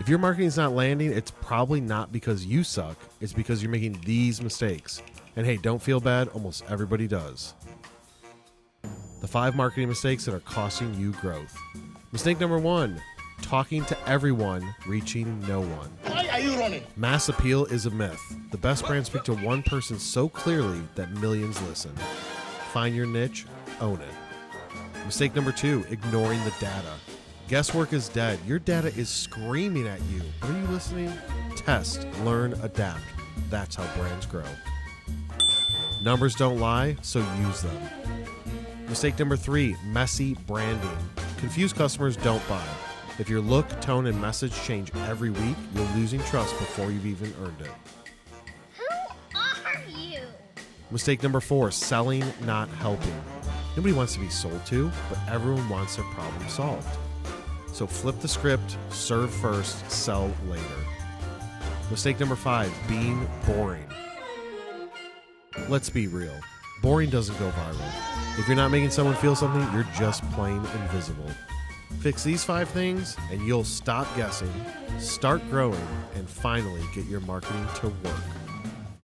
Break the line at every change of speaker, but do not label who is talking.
If your marketing's not landing, it's probably not because you suck. It's because you're making these mistakes. And hey, don't feel bad. Almost everybody does. The 5 marketing mistakes that are costing you growth. Mistake number 1, talking to everyone, reaching no one.
Why are you running?
Mass appeal is a myth. The best brands speak to one person so clearly that millions listen. Find your niche, own it. Mistake number 2, ignoring the data. Guesswork is dead. Your data is screaming at you. Are you listening? Test, learn, adapt. That's how brands grow. Numbers don't lie, so use them. Mistake number 3, messy branding. Confused customers don't buy. If your look, tone, and message change every week, you're losing trust before you've even earned it.
Who are you?
Mistake number 4, selling, not helping. Nobody wants to be sold to, but everyone wants their problem solved. So flip the script, serve first, sell later. Mistake number 5, being boring. Let's be real. Boring doesn't go viral. If you're not making someone feel something, you're just plain invisible. Fix these 5 things and you'll stop guessing, start growing, and finally get your marketing to work.